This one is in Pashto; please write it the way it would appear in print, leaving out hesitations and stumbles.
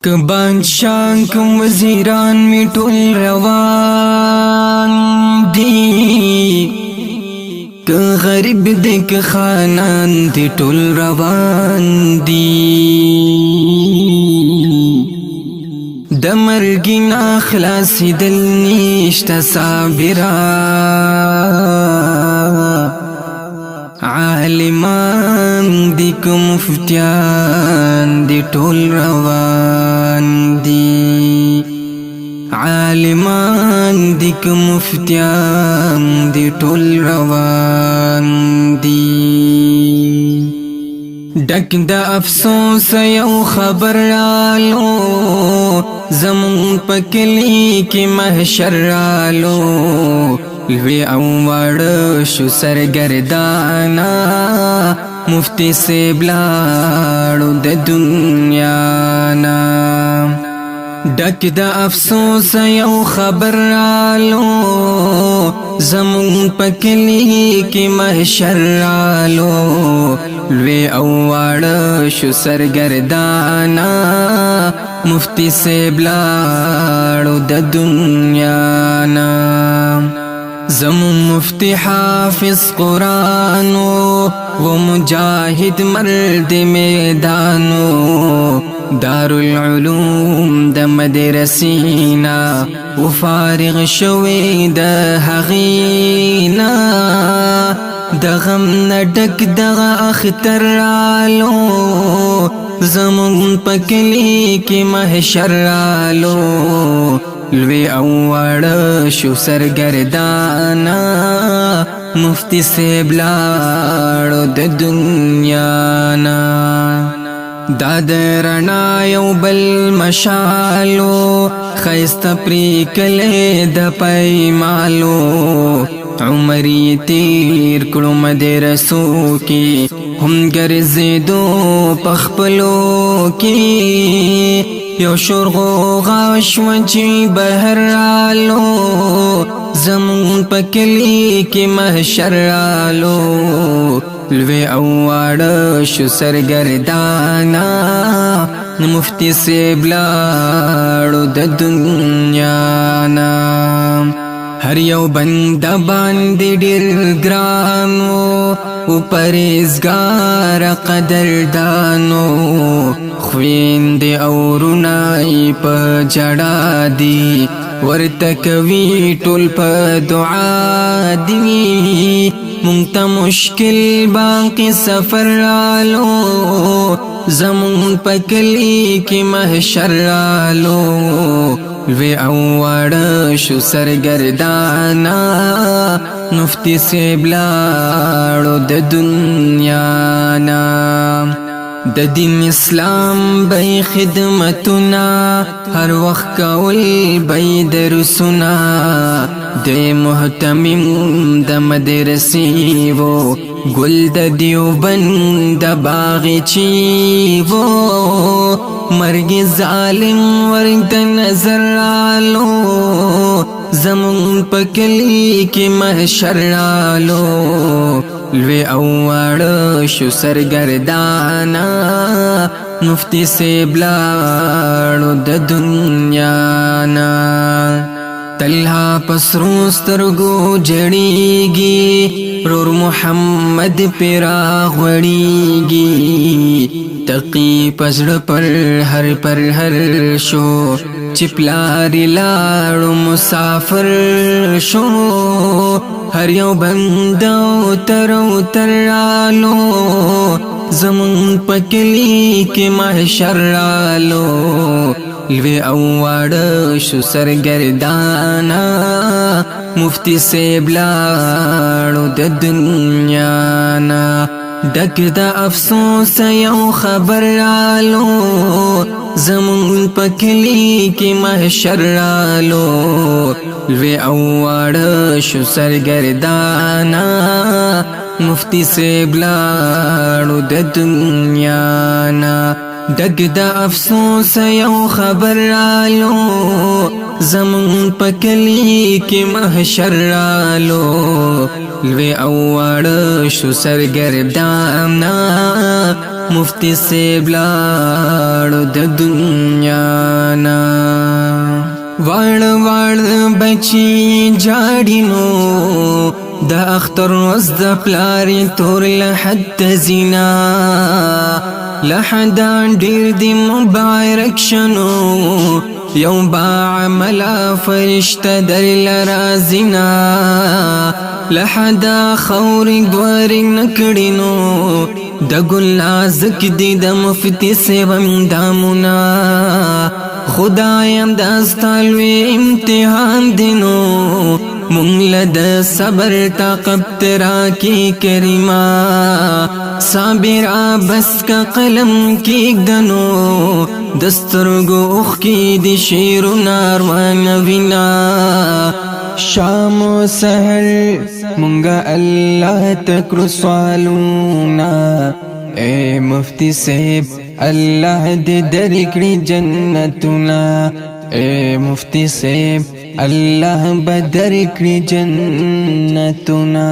که بادشاہ کوم وزیران می ټول روان دی، که غریب دی که خانان دی ټول روان دی، د مرګ نه خلاصېدل نشته صابرا، عالمان دی که مفتیان دی ټول روان دی، عالمان دی که مفتیان دی ټول روان دی. ډک د افسوس یو خبر رالو، زمون په کلی کې محشر رالو، لوی او وړ شو سرګردانا، مفتی صاحب لاړو د دنیا نا. ډک د افسوس یو خبر رالو، زمون په کلی کې محشر رالو، لوی او وړ شو سرګردانا، مفتی صاحب لاړو د دنیا نا. زمون مفتی حافظ قرآنو و مجاہد مرد میدانو، دارالعلوم د مدرسینا و فارغ شوی د حغینا، د غم نډک دغه اختر رالو، زمون پکلی کی محشر رالو، لوی او وړ شو سرګردانا، مفتی صاحب لاړو د دنیا نا. دا د رڼا یو بل مشالو، ښایسته پرې کلی د پیمالو، عمر یې تیر کړو مدرسو کې، هم ګرځېدو په خپلو کې، یو شور غوغا شوه چې بهر رالو، زمون په کلي کې محشر رالو، لوی او واړه شو سرګردانا، مفتی صاحب لاړو د دنیا نا. هر یو بنده باندې ډېر ګرانو، او پرهیزګار قدردانو، خویندې او وروڼه په جړا دي، ورته کوي ټول په دعا دي. مونږ ته مشکل باقي سفر رالو، زمون په کلي کې محشر رالو، لوی او واړه شو سرګردانا، مفتی صاحب لاړو د دنیا نا. د دین اسلام بی خدمتنا، هر وخت کول بی درسنا، د محتمم د مدرسی و، گل د دیوبند د باغچی و، مرگ ظالم ورگ د نظر رالو، زمون په کلی کې محشر رالو، لوی او واړه شو سرګردانا، مفتی صاحب لاړو د دنیا نا. طلحه پسرو سترګو جړیږي، رور محمد پیرا غوړیږي، تقی پزړه پر هر شو، چې پلاری لاړو مسافر شو، هر یو بندو تر رالو، زمون پکلی کې محشر رالو، لوی او واړه شو سرګردانا، مفتی صاحب لاړو د دنیا نا. ډک د افسوس یو خبر رالو، زمون په کلی کې محشر رالو، لوی او واړه شو سرګردانا، مفتی صاحب لاړو د دنیا نا. ډک د افسوس یو خبر رالو، زمون په کلی کې محشر رالو، لوی او واړه شو سرګردانا، مفتی سیب لاړو د دنیا نا وړ وړ بچی جاړینو د اختر وز د پلاری تور لحد زینا لحد ډیر دی مبارک شنو یو با عملا فرشتہ در لرازینا لحد خوري دواري نکړینو د ګل ازک دی د مفتی سیبم دامنا خدایم داستالوی امتحان دینو مونږ له د صبر طاقت راکې کریما صابرا بس کا قلم کېږدنو د سترګو اوښکې د شعرونه روانه وینا شام و سحر مونږه الله تکړو سوالونه اے مفتی صاحب الله دې درکړي جنتونه اے مفتی صاحب الله بدر کړي جنتونه